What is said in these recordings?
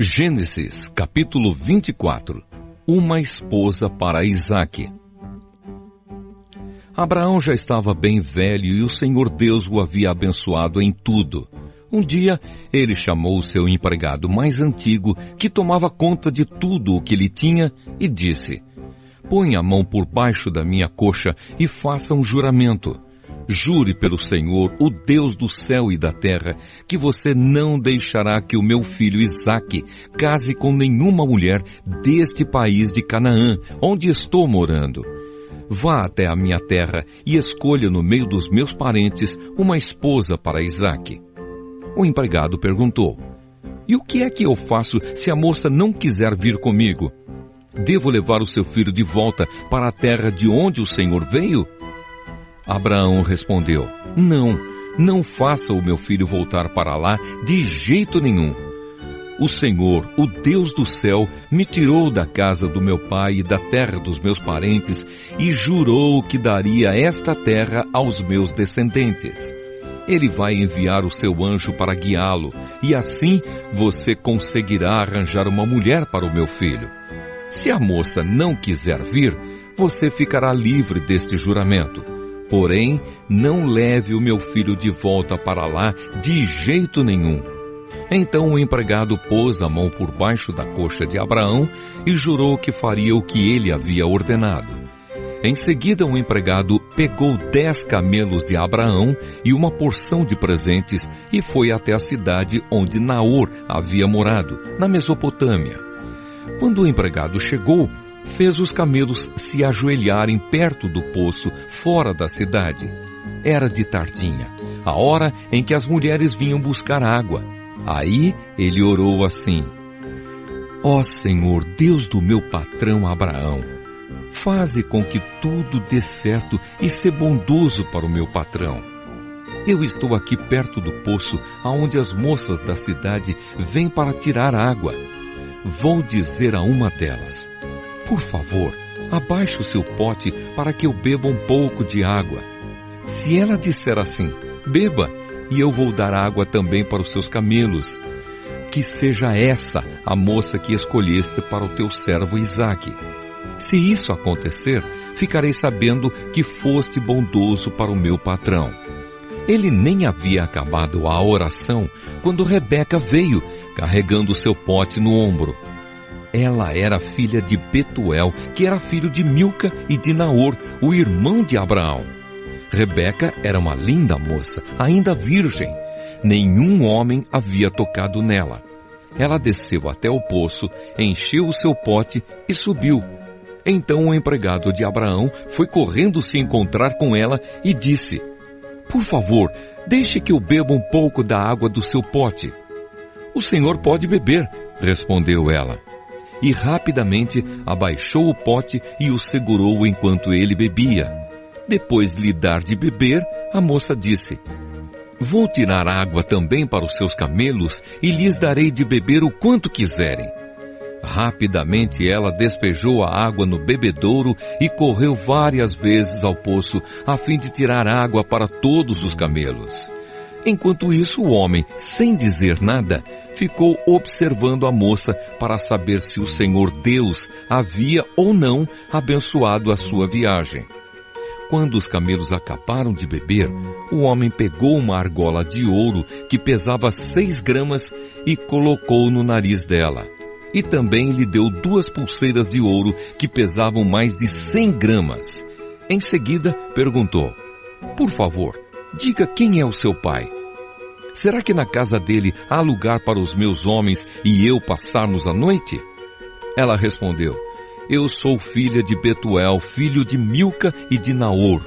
Gênesis, capítulo 24. Uma esposa para Isaque. Abraão já estava bem velho e o Senhor Deus o havia abençoado em tudo. Um dia, ele chamou o seu empregado mais antigo, que tomava conta de tudo o que ele tinha, e disse: "Põe a mão por baixo da minha coxa e faça um juramento. Jure pelo Senhor, o Deus do céu e da terra, que você não deixará que o meu filho Isaque case com nenhuma mulher deste país de Canaã, onde estou morando. Vá até a minha terra e escolha no meio dos meus parentes uma esposa para Isaque." O empregado perguntou: "E o que é que eu faço se a moça não quiser vir comigo? Devo levar o seu filho de volta para a terra de onde o Senhor veio?" Abraão respondeu: Não faça o meu filho voltar para lá de jeito nenhum. O Senhor, o Deus do céu, me tirou da casa do meu pai e da terra dos meus parentes e jurou que daria esta terra aos meus descendentes. Ele vai enviar o seu anjo para guiá-lo, e assim você conseguirá arranjar uma mulher para o meu filho. Se a moça não quiser vir, você ficará livre deste juramento. Porém, não leve o meu filho de volta para lá de jeito nenhum." Então o empregado pôs a mão por baixo da coxa de Abraão e jurou que faria o que ele havia ordenado. Em seguida, o empregado pegou 10 camelos de Abraão e uma porção de presentes e foi até a cidade onde Naor havia morado, na Mesopotâmia. Quando o empregado chegou, fez os camelos se ajoelharem perto do poço, fora da cidade. Era de tardinha, a hora em que as mulheres vinham buscar água. Aí ele orou assim: "Ó Senhor, Deus do meu patrão Abraão, faze com que tudo dê certo e sê bondoso para o meu patrão. Eu estou aqui perto do poço, aonde as moças da cidade vêm para tirar água. Vou dizer a uma delas: por favor, abaixe o seu pote para que eu beba um pouco de água. Se ela disser assim: beba, e eu vou dar água também para os seus camelos. Que seja essa a moça que escolheste para o teu servo Isaque. Se isso acontecer, ficarei sabendo que foste bondoso para o meu patrão." Ele nem havia acabado a oração quando Rebeca veio, carregando o seu pote no ombro. Ela era filha de Betuel, que era filho de Milca e de Naor, o irmão de Abraão. Rebeca era uma linda moça, ainda virgem. Nenhum homem havia tocado nela. Ela desceu até o poço, encheu o seu pote e subiu. Então o empregado de Abraão foi correndo se encontrar com ela e disse: "Por favor, deixe que eu beba um pouco da água do seu pote." "O senhor pode beber", respondeu ela. E rapidamente abaixou o pote e o segurou enquanto ele bebia. Depois de lhe dar de beber, a moça disse: "Vou tirar água também para os seus camelos e lhes darei de beber o quanto quiserem." Rapidamente ela despejou a água no bebedouro e correu várias vezes ao poço a fim de tirar água para todos os camelos. Enquanto isso, o homem, sem dizer nada, ficou observando a moça para saber se o Senhor Deus havia ou não abençoado a sua viagem. Quando os camelos acabaram de beber, o homem pegou uma argola de ouro que pesava 6 gramas e colocou no nariz dela. E também lhe deu 2 pulseiras de ouro que pesavam mais de 100 gramas. Em seguida, perguntou: "Por favor, diga quem é o seu pai. Será que na casa dele há lugar para os meus homens e eu passarmos a noite?" Ela respondeu: "Eu sou filha de Betuel, filho de Milca e de Naor.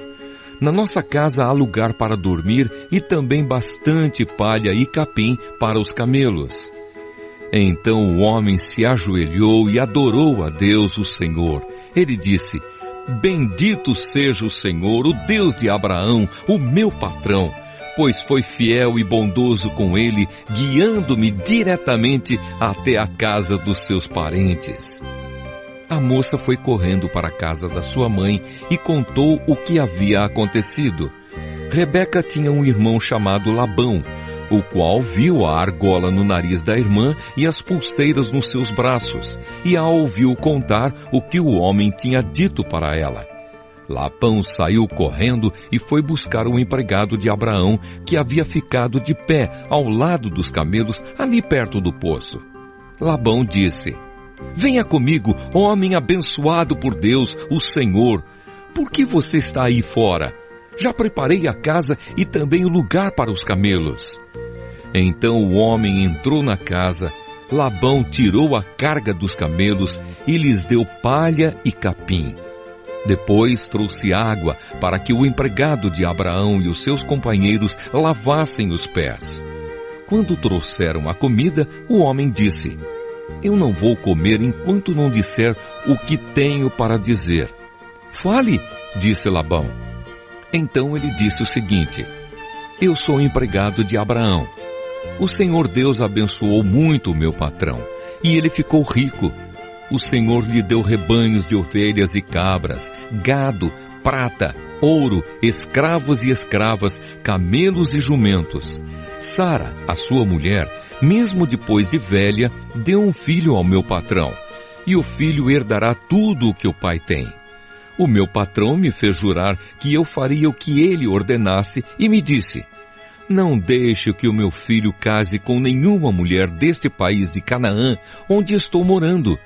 Na nossa casa há lugar para dormir e também bastante palha e capim para os camelos." Então o homem se ajoelhou e adorou a Deus, o Senhor. Ele disse: "Bendito seja o Senhor, o Deus de Abraão, o meu patrão, pois foi fiel e bondoso com ele, guiando-me diretamente até a casa dos seus parentes." A moça foi correndo para a casa da sua mãe e contou o que havia acontecido. Rebeca tinha um irmão chamado Labão, o qual viu a argola no nariz da irmã e as pulseiras nos seus braços, e a ouviu contar o que o homem tinha dito para ela. Labão saiu correndo e foi buscar o empregado de Abraão, que havia ficado de pé ao lado dos camelos, ali perto do poço. Labão disse: venha comigo, homem abençoado por Deus, o Senhor. Por que você está aí fora? Já preparei a casa e também o lugar para os camelos. Então o homem entrou na casa. Labão tirou a carga dos camelos e lhes deu palha e capim. Depois trouxe água para que o empregado de Abraão e os seus companheiros lavassem os pés. Quando trouxeram a comida, o homem disse: eu não vou comer enquanto não disser o que tenho para dizer. Fale, disse Labão. Então ele disse o seguinte: eu sou empregado de Abraão. O Senhor Deus abençoou muito o meu patrão, e ele ficou rico. O Senhor lhe deu rebanhos de ovelhas e cabras, gado, prata, ouro, escravos e escravas, camelos e jumentos. Sara, a sua mulher, mesmo depois de velha, deu um filho ao meu patrão, e o filho herdará tudo o que o pai tem. O meu patrão me fez jurar que eu faria o que ele ordenasse e me disse: não deixe que o meu filho case com nenhuma mulher deste país de Canaã, onde estou morando.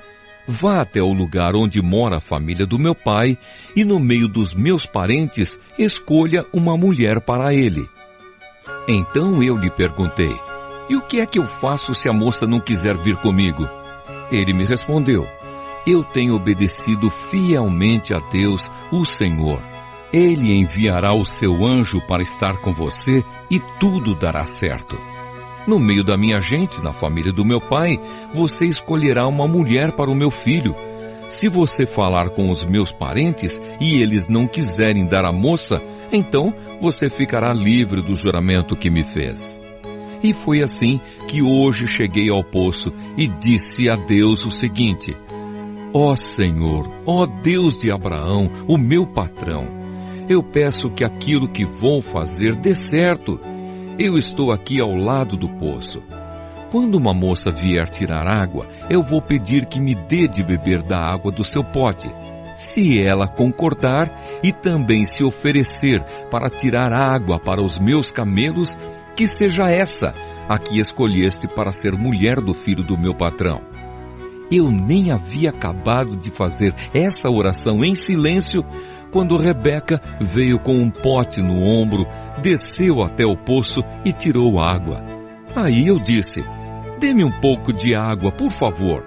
Vá até o lugar onde mora a família do meu pai, e no meio dos meus parentes, escolha uma mulher para ele. Então eu lhe perguntei: e o que é que eu faço se a moça não quiser vir comigo? Ele me respondeu: eu tenho obedecido fielmente a Deus, o Senhor. Ele enviará o seu anjo para estar com você e tudo dará certo. No meio da minha gente, na família do meu pai, você escolherá uma mulher para o meu filho. Se você falar com os meus parentes e eles não quiserem dar a moça, então você ficará livre do juramento que me fez. E foi assim que hoje cheguei ao poço e disse a Deus o seguinte: ó Senhor, ó Deus de Abraão, o meu patrão, eu peço que aquilo que vou fazer dê certo. Eu estou aqui ao lado do poço. Quando uma moça vier tirar água, eu vou pedir que me dê de beber da água do seu pote. Se ela concordar e também se oferecer para tirar água para os meus camelos, que seja essa a que escolheste para ser mulher do filho do meu patrão. Eu nem havia acabado de fazer essa oração em silêncio, quando Rebeca veio com um pote no ombro, desceu até o poço e tirou água. Aí eu disse: dê-me um pouco de água, por favor.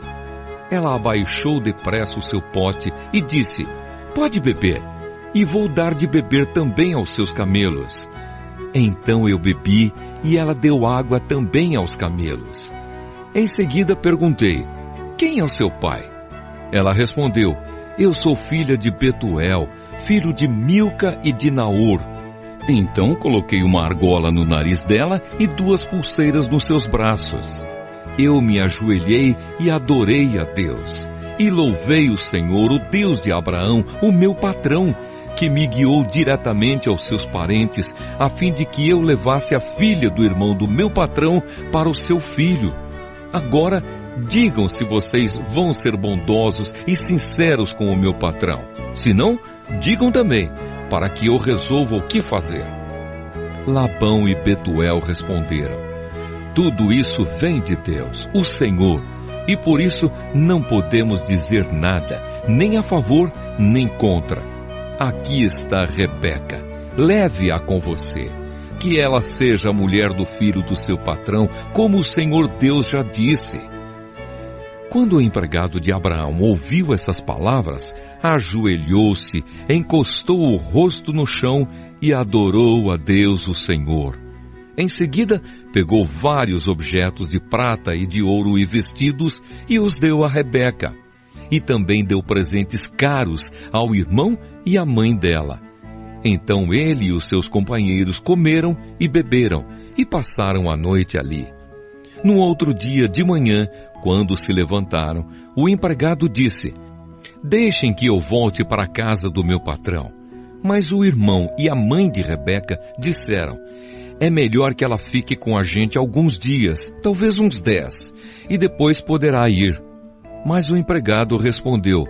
Ela abaixou depressa o seu pote e disse: pode beber, e vou dar de beber também aos seus camelos. Então eu bebi, e ela deu água também aos camelos. Em seguida perguntei: quem é o seu pai? Ela respondeu: eu sou filha de Betuel, filho de Milca e de Naor. Então coloquei uma argola no nariz dela e 2 pulseiras nos seus braços. Eu me ajoelhei e adorei a Deus, e louvei o Senhor, o Deus de Abraão, o meu patrão, que me guiou diretamente aos seus parentes, a fim de que eu levasse a filha do irmão do meu patrão para o seu filho. Agora, digam se vocês vão ser bondosos e sinceros com o meu patrão. Se não, digam também, para que eu resolva o que fazer. Labão e Betuel responderam: tudo isso vem de Deus, o Senhor, e por isso não podemos dizer nada, nem a favor, nem contra. Aqui está Rebeca, leve-a com você, que ela seja a mulher do filho do seu patrão, como o Senhor Deus já disse. Quando o empregado de Abraão ouviu essas palavras, ajoelhou-se, encostou o rosto no chão e adorou a Deus o Senhor. Em seguida, pegou vários objetos de prata e de ouro e vestidos e os deu a Rebeca. E também deu presentes caros ao irmão e à mãe dela. Então ele e os seus companheiros comeram e beberam e passaram a noite ali. No outro dia de manhã, quando se levantaram, o empregado disse: deixem que eu volte para a casa do meu patrão. Mas o irmão e a mãe de Rebeca disseram: É melhor que ela fique com a gente alguns dias, talvez uns 10, e depois poderá ir. Mas o empregado respondeu: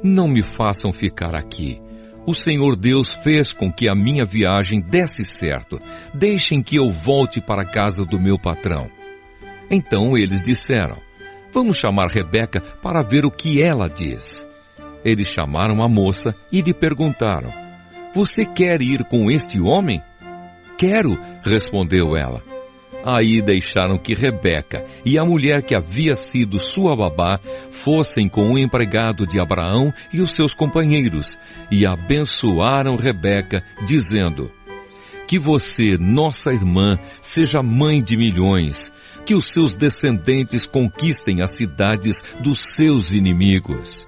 não me façam ficar aqui. O Senhor Deus fez com que a minha viagem desse certo. Deixem que eu volte para a casa do meu patrão. Então eles disseram: vamos chamar Rebeca para ver o que ela diz. Eles chamaram a moça e lhe perguntaram: você quer ir com este homem? Quero, respondeu ela. Aí deixaram que Rebeca e a mulher que havia sido sua babá fossem com o empregado de Abraão e os seus companheiros, e abençoaram Rebeca, dizendo: que você, nossa irmã, seja mãe de milhões, que os seus descendentes conquistem as cidades dos seus inimigos.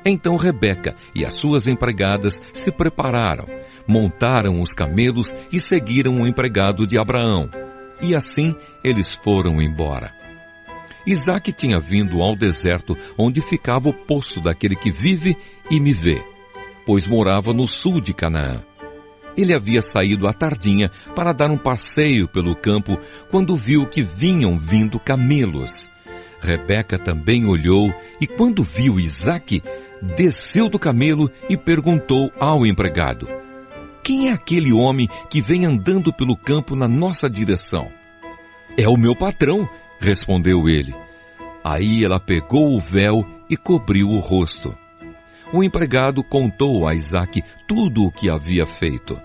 Então Rebeca e as suas empregadas se prepararam, montaram os camelos e seguiram o empregado de Abraão. E assim eles foram embora. Isaque tinha vindo ao deserto onde ficava o poço daquele que vive e me vê, pois morava no sul de Canaã. Ele havia saído à tardinha para dar um passeio pelo campo quando viu que vinham vindo camelos. Rebeca também olhou e quando viu Isaque, desceu do camelo e perguntou ao empregado: quem é aquele homem que vem andando pelo campo na nossa direção? É o meu patrão, respondeu ele. Aí ela pegou o véu e cobriu o rosto. O empregado contou a Isaque tudo o que havia feito.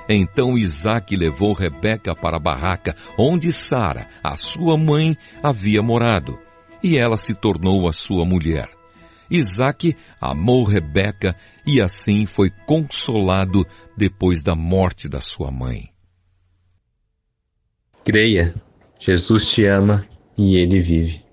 Então Isaque levou Rebeca para a barraca onde Sara, a sua mãe, havia morado, e ela se tornou a sua mulher. Isaque amou Rebeca e assim foi consolado depois da morte da sua mãe. Creia, Jesus te ama e Ele vive.